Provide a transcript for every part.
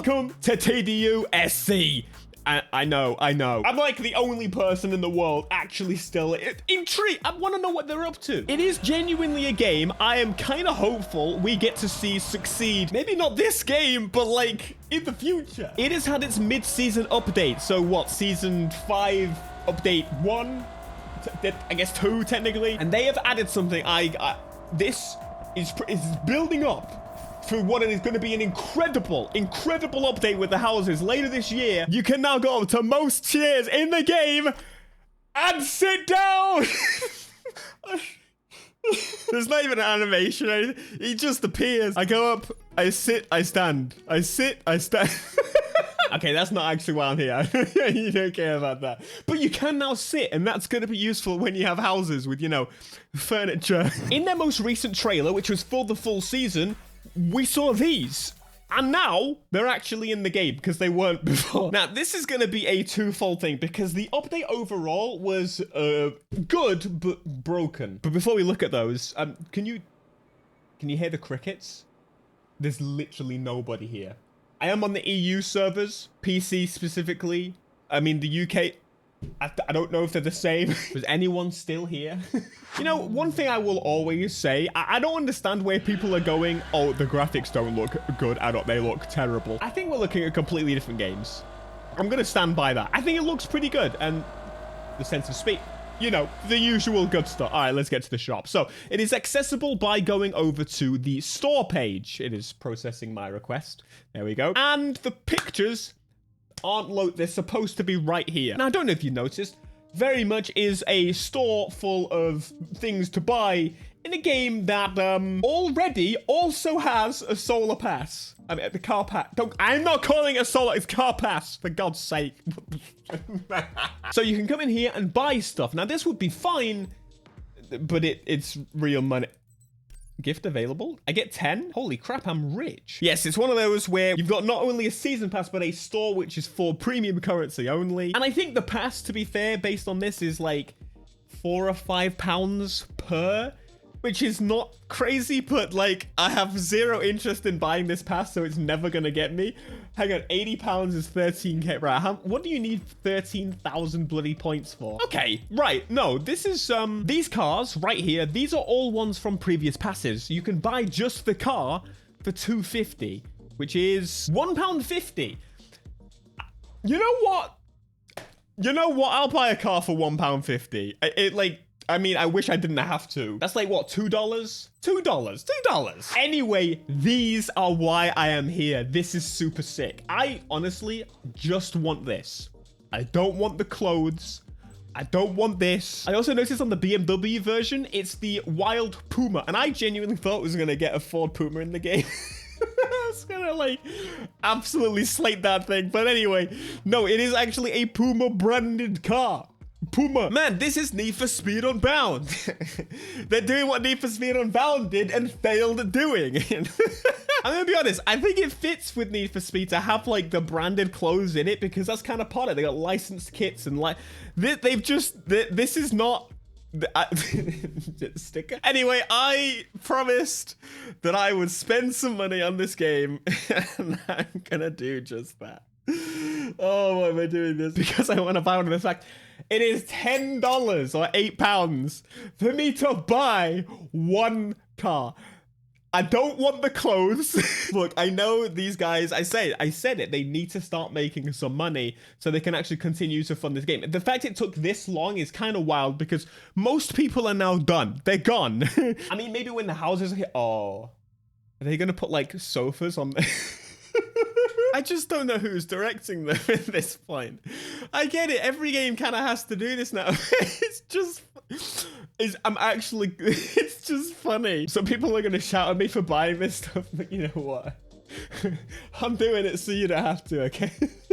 welcome to TDU SC. I know. I'm like the only person in the world actually still intrigued. I want to know what they're up to. It is genuinely a game I am kind of hopeful we get to see succeed. Maybe not this game, but like in the future. It has had its mid-season update. So what, season 5 update 1? I guess 2 technically. And they have added something this is building up for what is going to be an incredible update with the houses later this year. You can now go up to most chairs in the game and sit down. There's not even an animation or anything. He just appears. I go up, I sit, I stand. I sit, I stand. Okay, that's not actually why I'm here. You don't care about that. But you can now sit, and that's going to be useful when you have houses with, you know, furniture. In their most recent trailer, which was for the full season, we saw these. And now they're actually in the game because they weren't before. Now, this is going to be a twofold thing because the update overall was good, but broken. But before we look at those, can you hear the crickets? There's literally nobody here. I am on the EU servers, PC specifically. I mean, the UK, I don't know if they're the same. Is anyone still here? You know, one thing I will always say, I don't understand where people are going, oh, the graphics don't look good at all, they look terrible. I think we're looking at completely different games. I'm going to stand by that. I think it looks pretty good, and the sense of speed, you know, the usual good stuff. All right, let's get to the shop. So it is accessible by going over to the store page. It is processing my request. There we go. And the pictures aren't loaded. They're supposed to be right here. Now, I don't know if you noticed, very much is a store full of things to buy in a game that already also has a solar pass. I mean, the car pass. I'm not calling it a solar, it's car pass, for God's sake. So you can come in here and buy stuff. Now, this would be fine, but it's real money. Gift available. I get 10. Holy crap, I'm rich. Yes, it's one of those where you've got not only a season pass, but a store which is for premium currency only. And I think the pass, to be fair, based on this, is like £4 or £5 per, which is not crazy, but like I have zero interest in buying this pass, so it's never gonna get me. Hang on, £80 is 13k. Right, what do you need 13,000 bloody points for? Okay, right, no, this is these cars right here, these are all ones from previous passes. You can buy just the car for £2.50, which is £1.50. You know what? I'll buy a car for £1.50. I mean, I wish I didn't have to. That's like, what, $2? $2. Anyway, these are why I am here. This is super sick. I honestly just want this. I don't want the clothes. I don't want this. I also noticed on the BMW version, it's the Wild Puma. And I genuinely thought I was going to get a Ford Puma in the game. I was gonna like absolutely slate that thing. But anyway, no, it is actually a Puma branded car. Puma. Man, this is Need for Speed Unbound. They're doing what Need for Speed Unbound did and failed at doing. I'm gonna be honest, I think it fits with Need for Speed to have like the branded clothes in it because that's kind of part of it. They got licensed kits and like this is not sticker. Anyway, I promised that I would spend some money on this game and I'm gonna do just that. Oh, why am I doing this? Because I want to buy one of the fact it is $10 or £8 for me to buy one car. I don't want the clothes. Look, I know these guys, I said it, they need to start making some money so they can actually continue to fund this game. The fact it took this long is kind of wild because most people are now done. They're gone. I mean, maybe when the houses are here, oh, are they going to put like sofas on there? I just don't know who's directing them at this point. I get it. Every game kind of has to do this now. It's just funny. So people are going to shout at me for buying this stuff, but you know what? I'm doing it so you don't have to, okay?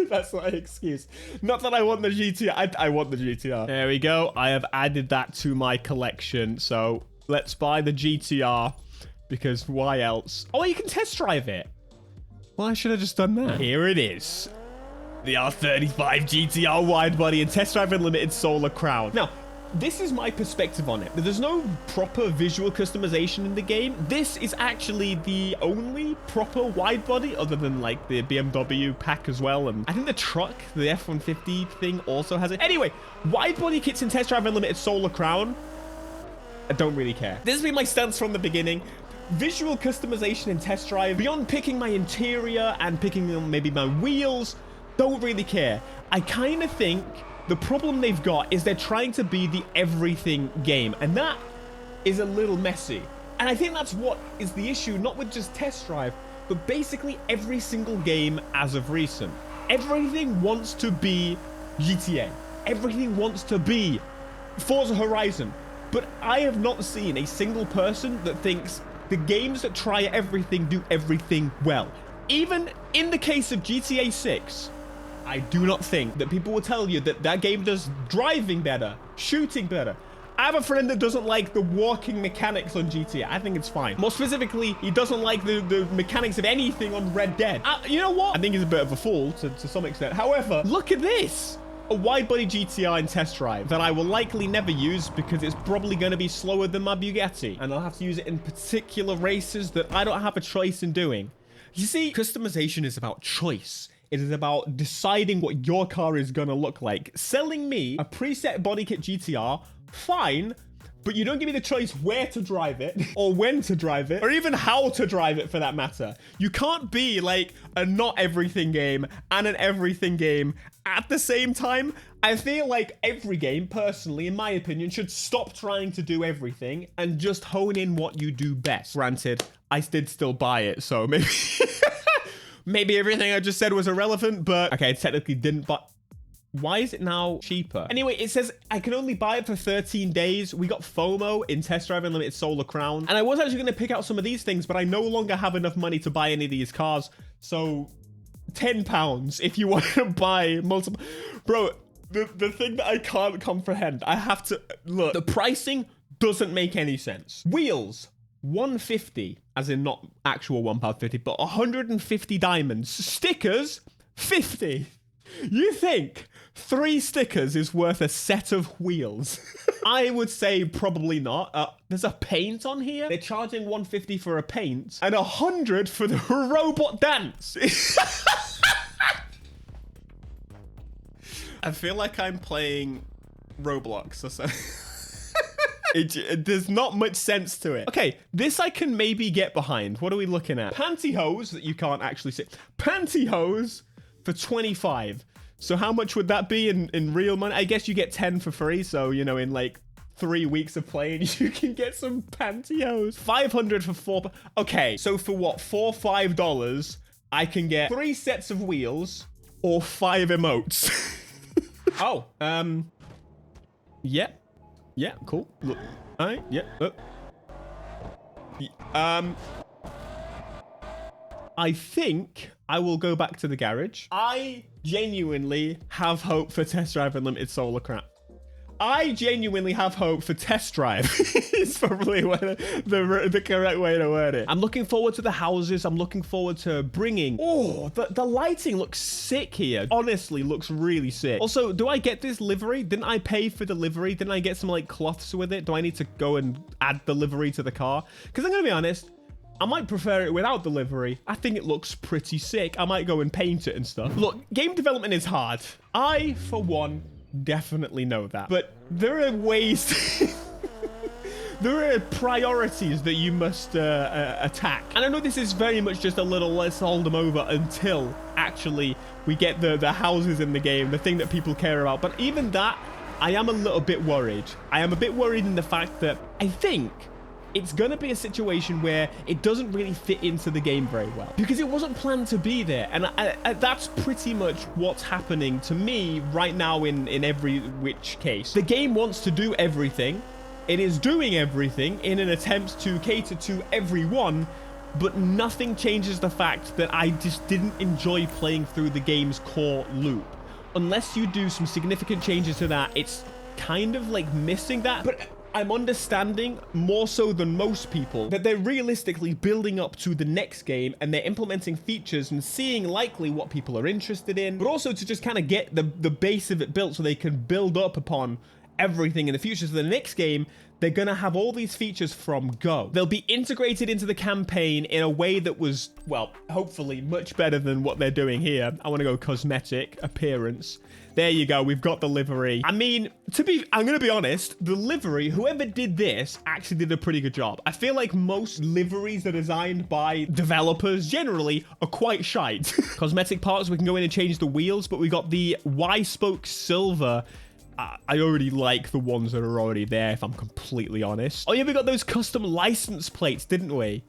That's my excuse. Not that I want the GTR. I want the GTR. There we go. I have added that to my collection. So let's buy the GTR because why else? Oh, you can test drive it. Well, I should have just done that. Here it is. The R35 GTR widebody and test drive unlimited solar crown. Now, this is my perspective on it. There's no proper visual customization in the game. This is actually the only proper wide body, other than like the BMW pack as well. And I think the truck, the F-150 thing also has it. Anyway, wide body kits in Test Drive Unlimited Solar Crown. I don't really care. This has been my stance from the beginning. Visual customization in Test Drive, beyond picking my interior and picking maybe my wheels, don't really care. I kind of think the problem they've got is they're trying to be the everything game, and that is a little messy. And I think that's what is the issue, not with just Test Drive, but basically every single game as of recent. Everything wants to be GTA. Everything wants to be Forza Horizon. But I have not seen a single person that thinks the games that try everything do everything well. Even in the case of GTA 6, I do not think that people will tell you that that game does driving better, shooting better. I have a friend that doesn't like the walking mechanics on GTA. I think it's fine. More specifically, he doesn't like the mechanics of anything on Red Dead. You know what? I think he's a bit of a fool to some extent. However, look at this. A wide-body GTR in Test Drive that I will likely never use because it's probably going to be slower than my Bugatti. And I'll have to use it in particular races that I don't have a choice in doing. You see, customization is about choice. It is about deciding what your car is going to look like. Selling me a preset body kit GTR, fine, but you don't give me the choice where to drive it, or when to drive it, or even how to drive it for that matter. You can't be like a not everything game and an everything game at the same time. I feel like every game, personally, in my opinion, should stop trying to do everything and just hone in what you do best. Granted, I did still buy it, so maybe... maybe everything I just said was irrelevant, but... Okay, I technically didn't, but... Why is it now cheaper? Anyway, it says I can only buy it for 13 days. We got FOMO in Test Drive Unlimited Solar Crown. And I was actually going to pick out some of these things, but I no longer have enough money to buy any of these cars. So, £10 if you want to buy multiple... Bro, the thing that I can't comprehend, I have to... Look, the pricing doesn't make any sense. Wheels... 150, as in not actual £1.50, but 150 diamonds. Stickers, 50. You think 3 stickers is worth a set of wheels? I would say probably not. There's a paint on here. They're charging 150 for a paint and 100 for the robot dance. I feel like I'm playing Roblox or something. There's not much sense to it. Okay, this I can maybe get behind. What are we looking at? Pantyhose that you can't actually see. Pantyhose for 25. So how much would that be in real money? I guess you get 10 for free. So, you know, in like 3 weeks of playing, you can get some pantyhose. 500 for 4. Okay, so for what? $5, I can get 3 sets of wheels or 5 emotes. Oh, yep. Yeah, cool. Look. All right, yeah. I think I will go back to the garage. I genuinely have hope for Test Drive Unlimited Solar Crown. I genuinely have hope for Test Drive. It's probably the correct way to word it. I'm looking forward to the houses. I'm looking forward to bringing... Oh, the lighting looks sick here. Honestly, looks really sick. Also, do I get this livery? Didn't I pay for the livery? Didn't I get some like cloths with it? Do I need to go and add the livery to the car? Because I'm going to be honest, I might prefer it without the livery. I think it looks pretty sick. I might go and paint it and stuff. Look, game development is hard. I, for one... definitely know that, but there are ways there are priorities that you must attack, and I know this is very much just a little let's hold them over until actually we get the houses in the game, the thing that people care about. But even that, I am a little bit worried. I am a bit worried in the fact that I think it's going to be a situation where it doesn't really fit into the game very well because it wasn't planned to be there. And that's pretty much what's happening to me right now in every which case. The game wants to do everything. It is doing everything in an attempt to cater to everyone, but nothing changes the fact that I just didn't enjoy playing through the game's core loop. Unless you do some significant changes to that, it's kind of like missing that. But I'm understanding more so than most people that they're realistically building up to the next game and they're implementing features and seeing likely what people are interested in, but also to just kind of get the base of it built so they can build up upon everything in the future. So the next game, they're going to have all these features from go. They'll be integrated into the campaign in a way that was, well, hopefully much better than what they're doing here. I want to go cosmetic, appearance. There you go. We've got the livery. I mean, I'm going to be honest, the livery, whoever did this actually did a pretty good job. I feel like most liveries that are designed by developers generally are quite shite. Cosmetic parts, we can go in and change the wheels, but we got the Y-spoke silver. I already like the ones that are already there, if I'm completely honest. Oh yeah, we got those custom license plates, didn't we?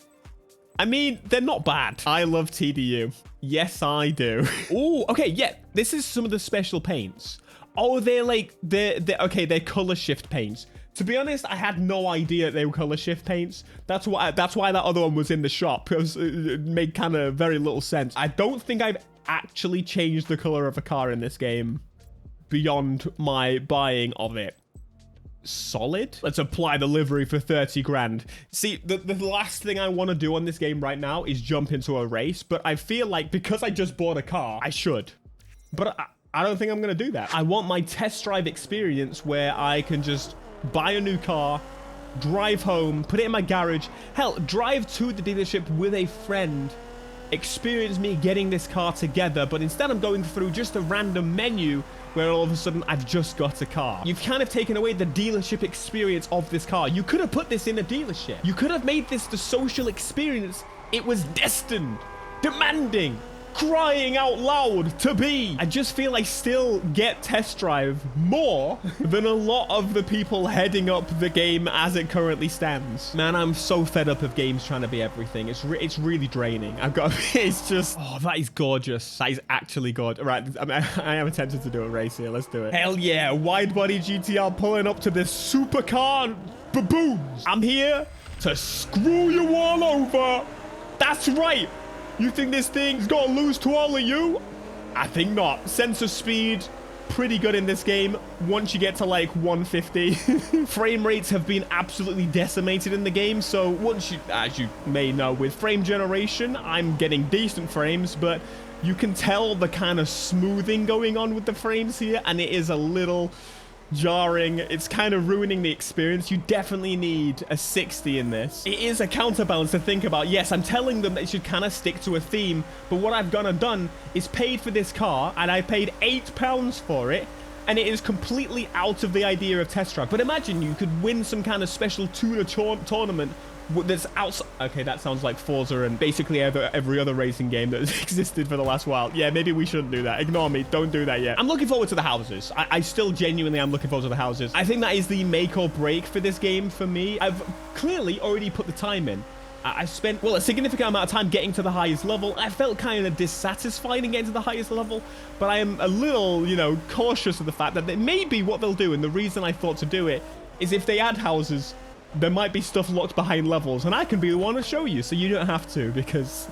I mean, they're not bad. I love TDU. Yes, I do. Oh, okay, yeah. This is some of the special paints. Oh, they're like, they're color shift paints. To be honest, I had no idea they were color shift paints. That's why that other one was in the shop. It made kind of very little sense. I don't think I've actually changed the color of a car in this game beyond my buying of it. Solid. Let's apply the livery for 30 grand. See, the last thing I want to do on this game right now is jump into a race, but I feel like because I just bought a car, I should. But I don't think I'm going to do that. I want my test drive experience where I can just buy a new car, drive home, put it in my garage, hell, drive to the dealership with a friend, experience me getting this car together, but instead I'm going through just a random menu where all of a sudden I've just got a car. You've kind of taken away the dealership experience of this car. You could have put this in a dealership. You could have made this the social experience it was destined, demanding, crying out loud to be. I just feel I still get test drive more than a lot of the people heading up the game as it currently stands. Man, I'm so fed up of games trying to be everything. It's really draining. It's just, oh, that is gorgeous. That is actually gorgeous. Right, I am tempted to do a race here. Let's do it. Hell yeah, wide body GTR pulling up to this supercar baboons. I'm here to screw you all over. That's right. You think this thing's gonna lose to all of you? I think not. Sense of speed, pretty good in this game once you get to like 150. Frame rates have been absolutely decimated in the game, so once you, as you may know, with frame generation, I'm getting decent frames, but you can tell the kind of smoothing going on with the frames here, and it is a little jarring. It's kind of ruining the experience. You definitely need a 60 in this. It is a counterbalance to think about. Yes, I'm telling them they should kind of stick to a theme, but what I've gone and done is paid for this car, and I paid £8 for it, and it is completely out of the idea of test drive. But imagine you could win some kind of special tuner tournament that's outside. Okay, that sounds like Forza and basically every other racing game that has existed for the last while. Yeah, maybe we shouldn't do that. Ignore me. Don't do that yet. I'm looking forward to the houses. I still genuinely am looking forward to the houses. I think that is the make or break for this game for me. I've clearly already put the time in. I spent, well, a significant amount of time getting to the highest level. I felt kind of dissatisfied in getting to the highest level, but I am a little, you know, cautious of the fact that maybe what they'll do, and the reason I thought to do it, is if they add houses, there might be stuff locked behind levels, and I can be the one to show you, so you don't have to, because,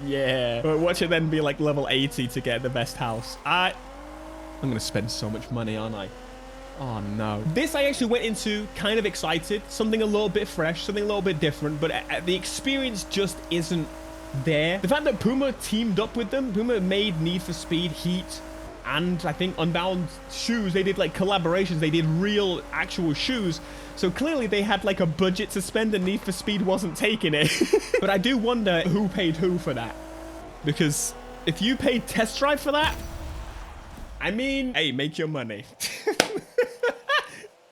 yeah. But watch it then be like level 80 to get the best house. I'm going to spend so much money, aren't I? Oh, no. This I actually went into kind of excited. Something a little bit fresh, something a little bit different, but the experience just isn't there. The fact that Puma teamed up with them, Puma made Need for Speed, Heat, and I think Unbound shoes. They did like collaborations. They did real, actual shoes. So clearly they had like a budget to spend and Need for Speed wasn't taking it. But I do wonder who paid who for that. Because if you paid Test Drive for that, I mean, hey, make your money.